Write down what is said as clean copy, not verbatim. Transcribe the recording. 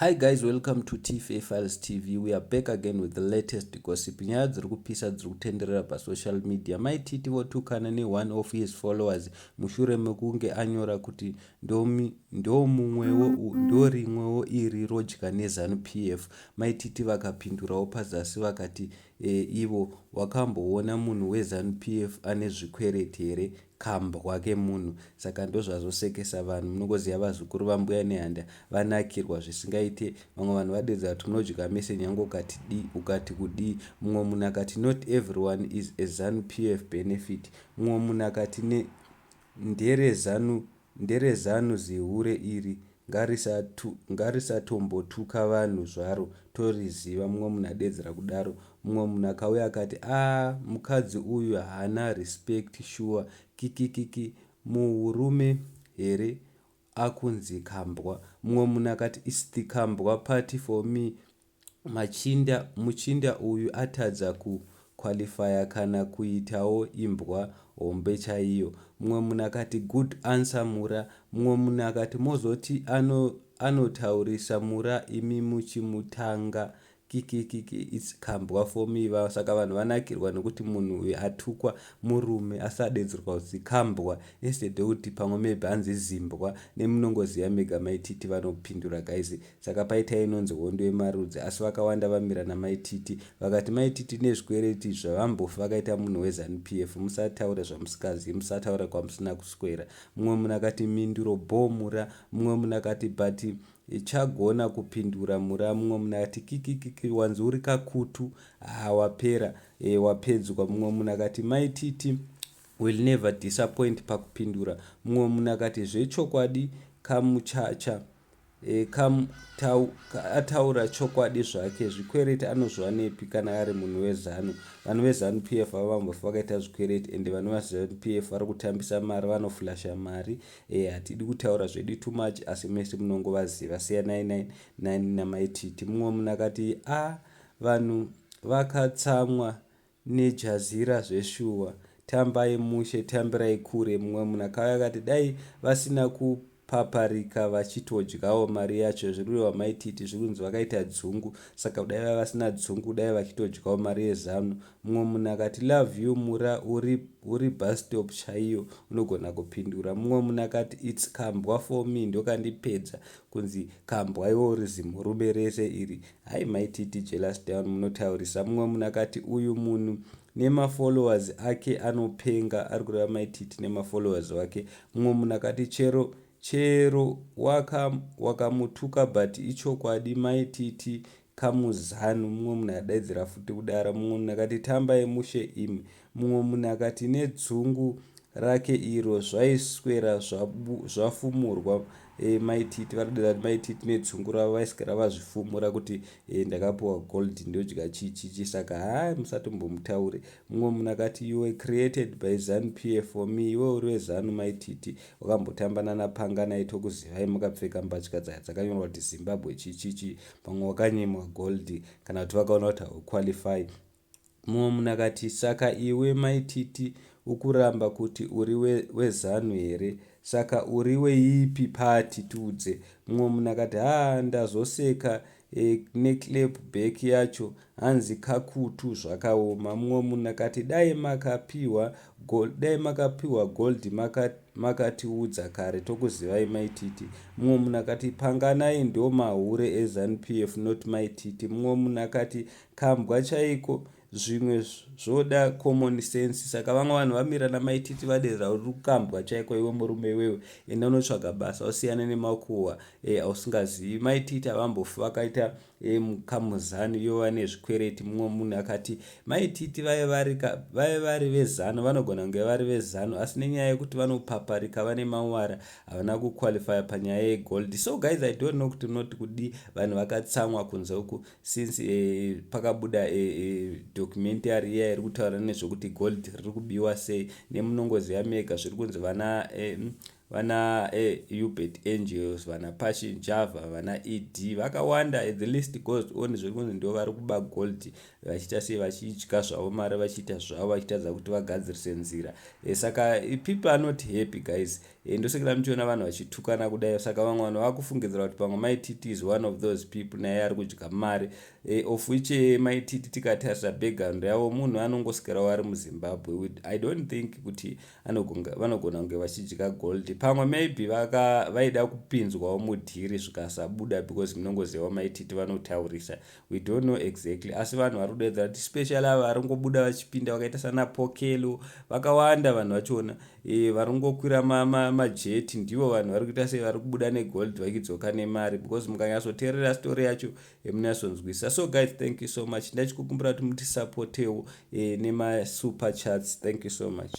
Hi guys, welcome to TFA Files TV. We are back again with the latest gossip. Nyaya dziri kupisa dziri kutenderera pasocial media. Mai Titi votukana one of his followers mushure mekunge anyora kuti ndorimwewo iri rodya neZanupf. Mai Titi vakapindurawo pazasi vakati ivo wakamboona munhu weZanupf ane zvikwereti here, kambwa kemunhu. Saka ndozvazosekesa vanhu. Munongoziva vazukuru vambuya nehanda vanakirwa zvisingaite. Vamwe vanhu vadedza kuti unodya mese nyange ukati kudii. Mumwe munhu akati not everyone is a Zanupf benefit. Mumwe munhu akati ndere zanu zihure iri ngarisatombotuka vanhu zvaro toriziva. Mumwe munhu adedzera kudaro. Mumwe munhu akauya akati mukadzi uyu haana respect sure kikikiki murume here akunzi kambwa. Mumwe munhu akati is the kambwa party for me. Muchinda uyu atadza kuqualifya kana kuitawo imbwa hombe chaiyo. Mumwe munhu akati good answer mura. Mumwe munhu akati mozoti anotaurisa mura imi muchimutanga kikikiki it's kambwa for me. Saka vanhu vanakirwa nekuti munhu uyu atukwa murume asadedzerwa kuti kambwa instead kuti pamwe maybe anzi zimbwa. Nemunongoziva mega Mai Titi vanopindura guys. Saka paita inonzi hondo yemarudzi asi vakawanda vamira naMai Titi vakati Mai Titi nezvikwereti zvavambofa vakaita munhu weZanupf. Musataura zvamusikazivi, musataura kwamusina kuswera. Mumwe munhu akati minduro bhomura. Mumwe munhu akati but chagona kupindura mura. Mumwe munhu akati kikikiki wanzi uri kakutu wapera wapedzwa. Mumwe munhu akati Mai Titi will never disappoint pakupindura. Mumwe munhu akati zvechokwadi kamuchacha ataura chokwadi zvake zvikwereti anozviwa nepi kana ari munhu wezanu. Vanhu veZanupf vavambofa vakaita zvikwereti ende vanhu veZanupf vari kutambisa mari, vanoflasha mari. Hatidi kutaura zvedu too much asi mese munongovaziva. Siya 999 naMai Titi. Mumwe munhu akati vanhu vakatsamwa nejazira zveshuwa, tambai mushe tambirai kure. Mumwe munhu akauya akati dai vasina kupaparika vachitodyawo mari yacho. Zviruva Mai Titi zvikunzi vakaita dzungu, saka dai vava vasina dzungu dai vachitodyawo mari yezanu. Mumwe munhu akati love you mura uri bus stop chaiyo unogona kupindura. Mumwe munhu akati it's kambwa for me ndokandipedza kunzi kambwa iwo uri zimurume rese iri. Hai Mai Titi jealous down munotaurisa. Mumwe munhu akati uyu munhu nemafollowers ake anopenga, ari kureva Mai Titi nemafollowers wake. Mumwe munhu akati chero wakamutuka but ichokwadi Mai Titi kamuzanu. Mumwe munhu adaidzira futi kudara. Mumwe munhu akati tambai mushe imi. Mumwe munhu akati nedzungu rake iro zvaiswera zvafumurwa. Mai Titi varodeda kuti Mai Titi nedzungu ravo vaiswera vazvifumura kuti ndakapiwa gold ndodya chichichi. Saka musatombomutaure. Mumwe munhu akati you were created by Zanupf for me. Iwe uri wezanu Mai Titi wakambotambana napanga naitokuzivai mukapfeka mbatya dzakanyorwa kuti Zimbabwe chichichi, pamwe wakanyimwa gold kana kuti vakaona kuti hauqualify. Mumwe munhu akati saka iwe Mai Titi ukuramba kuti uri wezanu here, saka uri weipi pati tudze. Mumwe munhu akati ndazoseka neclap back yacho hanzi kakutu zvakaoma. Mumwe munhu akati dai makapiwa gold makatiudza kare tokuzivai Mai Titi. Mumwe munhu akati panganai ndo mahure eZanupf not Mai Titi. Mumwe munhu akati kambwa chaiko zvimwe zvoda common sense. Saka vamwe vanhu vamira naMai Titi vadedzera uri kukambwa chaiko iwe murume iwewe. Enda unotsvaga basa usiyane nemakuhwa ausingazivi. Mai Titi havambofa vakaita kamuzanu ivo vane zvikwereti. Mumwe munhu akati Mai Titi vaive vari vezanu, vanogona kunge vari vezanu asi nenyaya yekuti vanopaparika vane mawara havana kuqualifya panyaya yegold. So guys, I don't know kuti unoti kudi vanhu vakatsamwa kunze uku since pakabuda documentary iya iri kutaura nezvokuti gold riri kubiwa sei. Nemunongoziva mega zviri kunzi vana Hubert Angels, vana Passion Java, vana ED vakawanda. The list goes on. Zviri kunzi ndo vari kuba gold vachiita sei vachidya zvavo mari vachiita zvavo vachitadza kuti vagadzirise nzira. Saka people are not happy guys. ndosekera muchiona vanhu vachitukana kudai. Saka vamwe vanhu vakufungidzira kuti pamwe Mai Titi is one of those people naye ari kudya mari, of which Mai Titi tikatarisa background yavo munhu anongoswerawo ari muZimbabwe. I don't think kuti vanogona kunge vachidya gold. Pamwe maybe vaida kupinzwawo mudhiri zvikasabuda because munongozivawo Mai Titi vanotaurisa, we don't know exactly. Asi vanhu vari kudaidzira kuti special ava vari kungobuda vachipinda vakaita sana Pokelo, vakawanda vanhu vachona vari kungokwira majeti, ndivo vanhu vari kuita sei vari kubuda negold vachidzoka nemari, because mukanyatsoteerera story yacho munyatsonzwisisa. So guys, thank you so much. Ndachikukumbira kuti mutisapotewo nemasuper chats. Thank you so much.